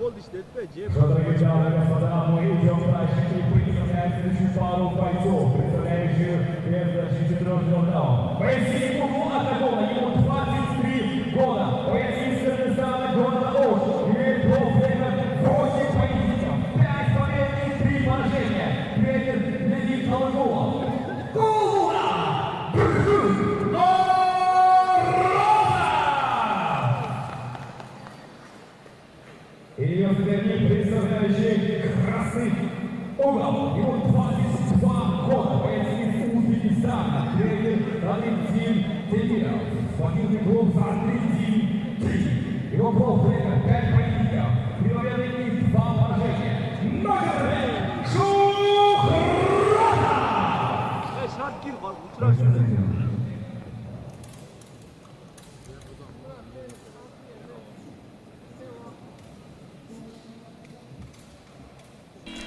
Дорогие дамы и господа, мы идем дальше и представляем следующую пару бойцов, представляющих между 4 раунд. Боец ему от года, ему 23 года. Боец из Кыргызстана, города Ош, имеет время 8 поединков, 5 побед и 3 поражения. Тренер Леонид Толокулов. И ее соперник, представляющий красный угол, ему 22 года, боец из Узбекистана, тренер Валентин Темиров, спортивный клуб «Атлетин-3». Его профвремя 5 поединков, 3 победы и 2 поражения. Магомед Шухрата!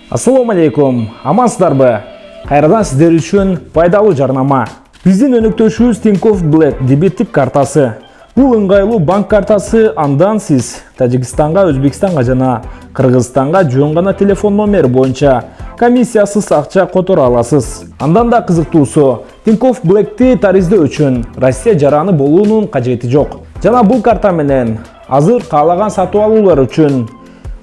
Ассаламу алейкум, амансыздарбы? Кайрадан сиздер үчүн пайдалуу жарнама. Биздин өнөктөшүбүз Tinkoff Black дебеттик картасы. Бул ыңгайлуу банк картасы, андан сиз Тажикстанга, Өзбекстанга жана Кыргызстанга жөн гана телефон номери боюнча комиссиясыз акча которо аласыз. Андан да кызыктуусу, Tinkoff Black'ти тариздөө үчүн Россия жараны болуунун кажети жок. Жана бул карта менен азыр каалаган сатып алуулар үчүн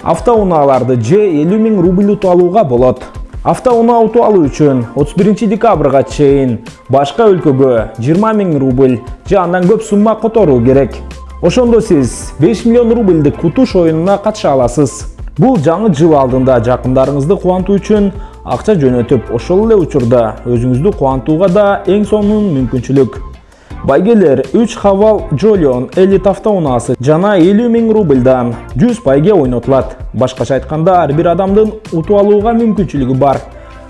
автоунааларды же 50 000 рубль утуп алууга болот. Автоунаа утуп алуу үчүн 31 декабрга чейин башка өлкөгө 20 000 рубль же андан көп сумма которуу керек. Ошондо сиз 5 миллион рубльдик утуш оюнуна катыша аласыз. Бул жаңы жыл алдында жакындарыңызды кубантуу үчүн акча жөнөтүп, ошол эле учурда өзүңүздү кубантууга да эң сонун мүмкүнчүлүк. Байгелер 3 Хавал Джолион элит автоунаасы жана 50 000 рубльдан 100 пайге ойнотулат. Башкача айтканда, ар бир адамдын утуп алууга мүмкүнчүлүгү бар.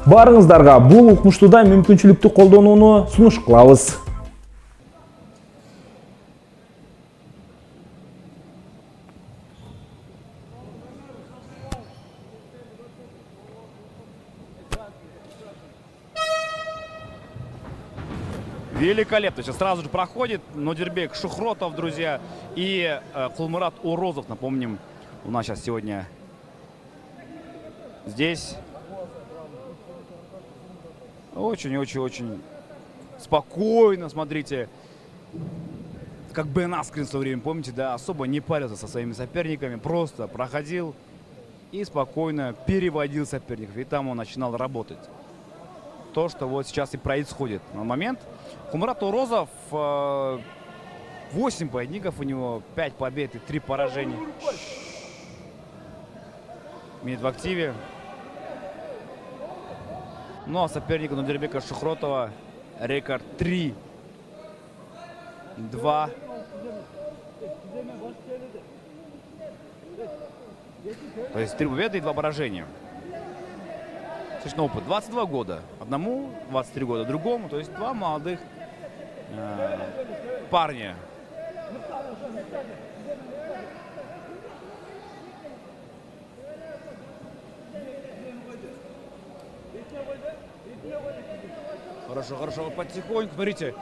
Барыңыздарга бул укмуштуудай мүмкүнчүлүктү колдонууну сунуш кылабыз. Великолепно. Сейчас сразу же проходит Нодирбек Шухротов, друзья, и Кулмурат Урозов, напомним, у нас сейчас сегодня здесь. Очень-очень-очень спокойно, смотрите. Как Бен Аскрин в свое время, помните, да, особо не парился со своими соперниками, просто проходил и спокойно переводил соперников. И там он начинал работать. То, что вот сейчас и происходит на момент. Кулмурат Урозов, 8 поединков у него, 5 побед и 3 поражения. Имеет в активе. Ну а соперник Нодирбека Шухротова рекорд 3-2. То есть 3 победы и 2 поражения. Достаточно опыт. 22 года. Одному 23 года, другому. То есть 2 молодых парня. Хорошо, хорошо. Потихоньку. Смотрите.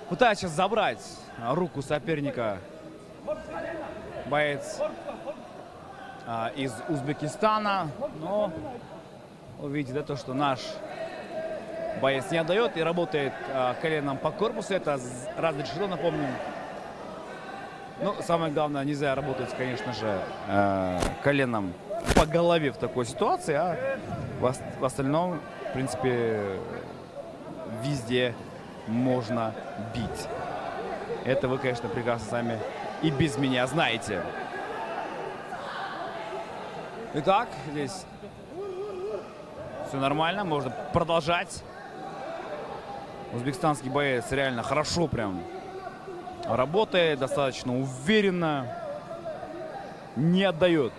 Пытается сейчас забрать руку соперника. Боец из Узбекистана. Но вы видите, да, то, что наш боец не отдает и работает коленом по корпусу. Это разрешено, напомним. Но самое главное, нельзя работать, конечно же, коленом по голове в такой ситуации, а в остальном, в принципе, везде можно бить. Это вы, конечно, прекрасно сами и без меня знаете. Итак, здесь все нормально, можно продолжать. Узбекистанский боец реально хорошо прям работает, достаточно уверенно, не отдает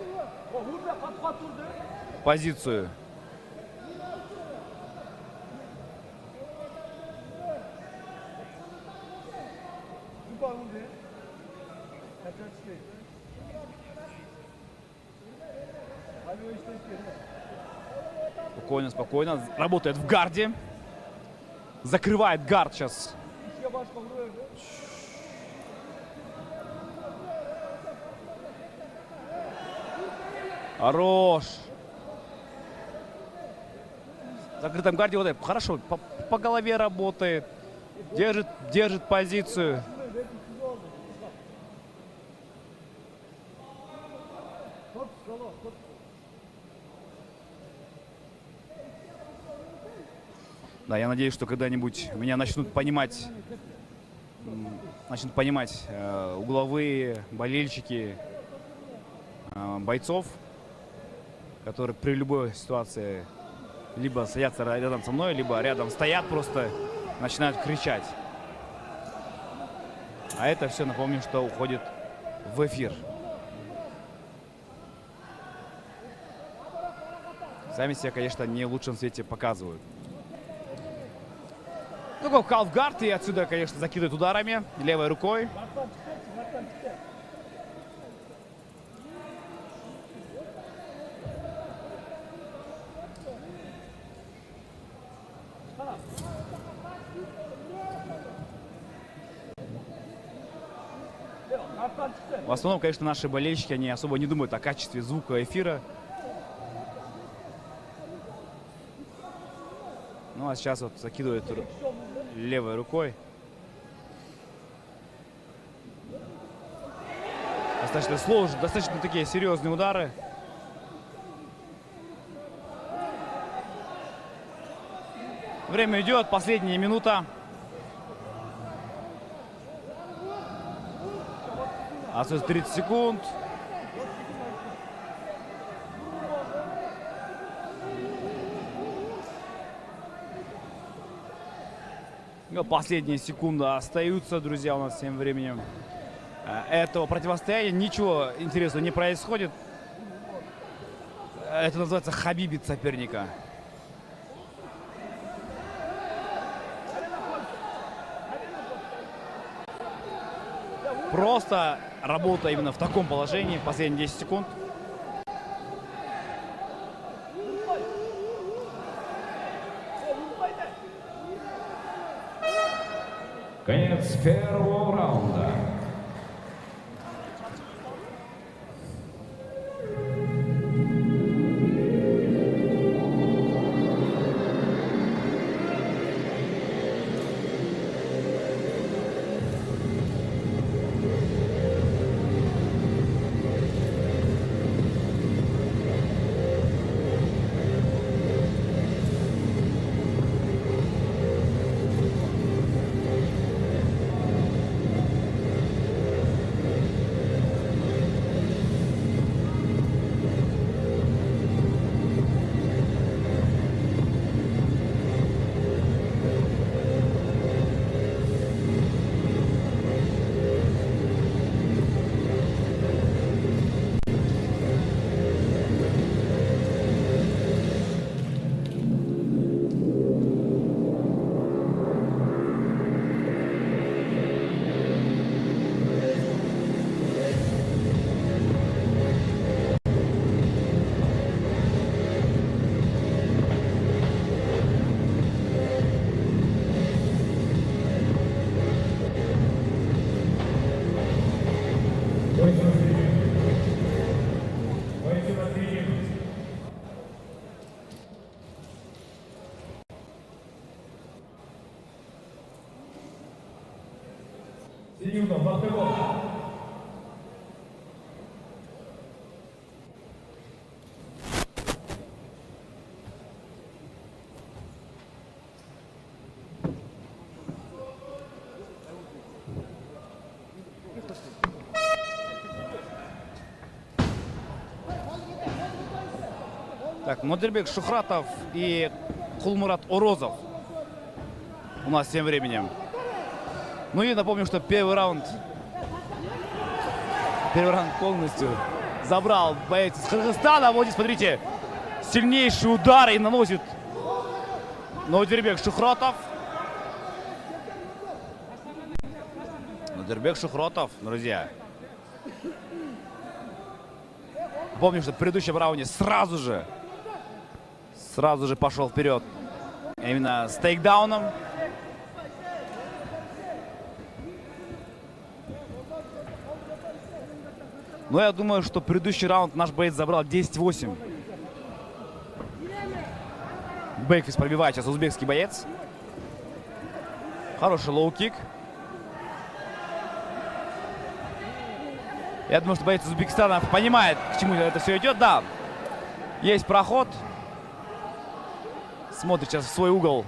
позицию. Спокойно, спокойно. Работает в гарде. Закрывает гард сейчас. Хорош. В закрытом гарде вот это хорошо. По голове работает. Держит позицию. Да, я надеюсь, что когда-нибудь меня начнут понимать угловые болельщики бойцов, которые при любой ситуации либо садятся рядом со мной, либо рядом стоят, просто начинают кричать. А это все, напомню, что уходит в эфир. Сами себя, конечно, не в лучшем свете показывают. Такой халфгард, и отсюда, конечно, закидывает ударами левой рукой. В основном, конечно, наши болельщики, они особо не думают о качестве звука эфира. Ну а сейчас вот закидывает левой рукой. Достаточно сложно, достаточно такие серьезные удары. Время идет, последняя минута. Остается 30 секунд. Последние секунды остаются, друзья, у нас тем временем этого противостояния. Ничего интересного не происходит. Это называется хабибит соперника. Просто работа именно в таком положении последние 10 секунд. Конец первого раунда. Так, Нодирбек Шухратов и Кулмурат Орозов у нас тем временем. Ну и напомню, что первый раунд полностью забрал боец из Кыргызстана. Вот здесь, смотрите, сильнейший удар и наносит Нодирбек Шухратов. Нодирбек Шухратов, друзья. Помню, что в предыдущем раунде сразу же пошел вперед. Именно с тейкдауном. Но я думаю, что предыдущий раунд наш боец забрал 10-8. Бэкфист пробивает сейчас узбекский боец. Хороший лоу-кик. Я думаю, что боец Узбекистана понимает, к чему это все идет. Да, есть проход. Смотрит сейчас в свой угол.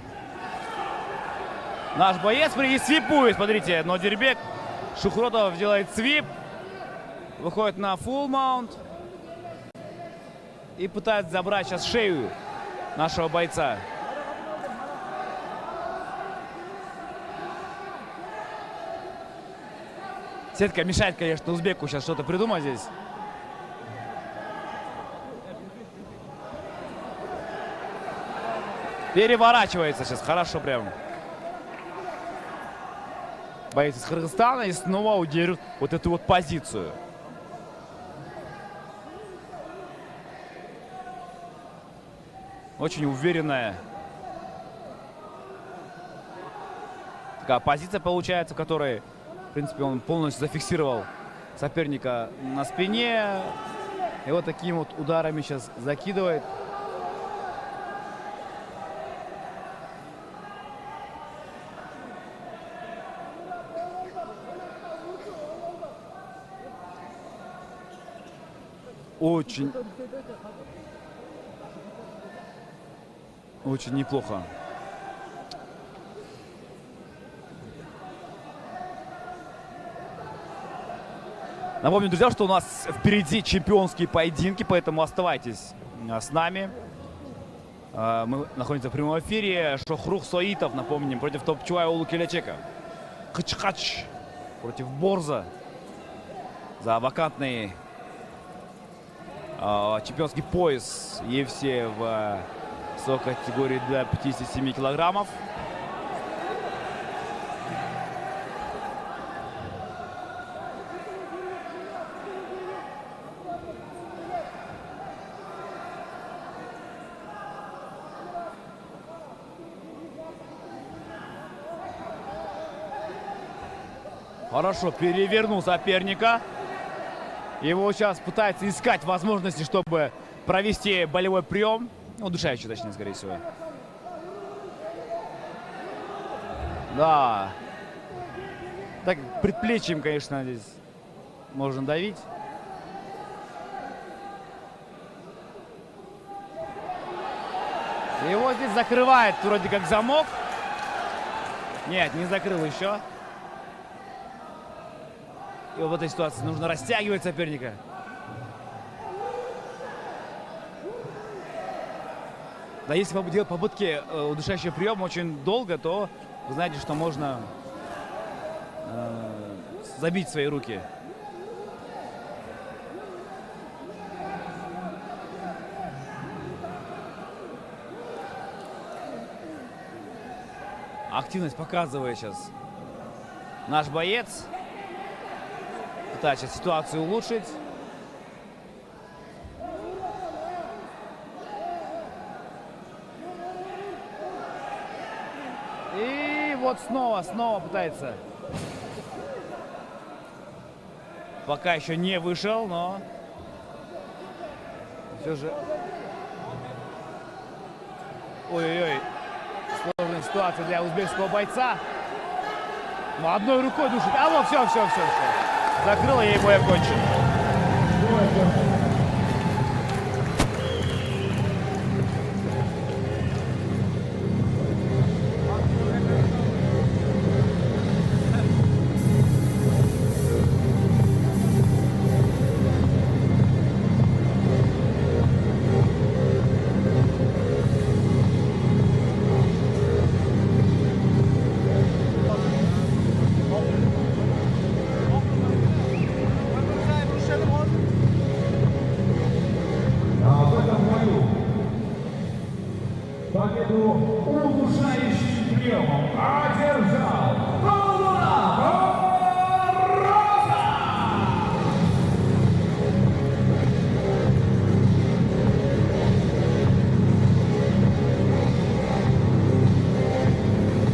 Наш боец и свипует, смотрите. Нодирбек Шухротов делает свип. Выходит на фулл маунт. И пытается забрать сейчас шею нашего бойца. Сетка мешает, конечно, узбеку сейчас что-то придумать здесь. Переворачивается сейчас, хорошо прям. Боец из Кыргызстана и снова удержит вот эту вот позицию. Очень уверенная такая позиция получается, в которой, в принципе, он полностью зафиксировал соперника на спине. И вот такими вот ударами сейчас закидывает. Очень неплохо. Напомню, друзья, что у нас впереди чемпионские поединки, поэтому оставайтесь с нами. Мы находимся в прямом эфире. Шохрух Соитов, напомним, против Топчуая Улукелячека. Хачхач против Борза за вакантный чемпионский пояс UFC в категории до 57 килограммов. Хорошо, перевернул соперника. Его сейчас пытается искать возможности, чтобы провести болевой прием. Ну, удушающий, точнее, скорее всего. Да. Так, предплечьем, конечно, здесь можно давить. Его здесь закрывает вроде как замок. Нет, не закрыл еще. И в этой ситуации нужно растягивать соперника. Да, если делать попытки удушающего приема очень долго, то вы знаете, что можно забить свои руки. Активность показывает сейчас наш боец. Пытается ситуацию улучшить. И вот снова пытается. Пока еще не вышел, но все же... Ой-ой-ой. Сложная ситуация для узбекского бойца. Но одной рукой душит. А вот все. Закрыла, ей бой окончен.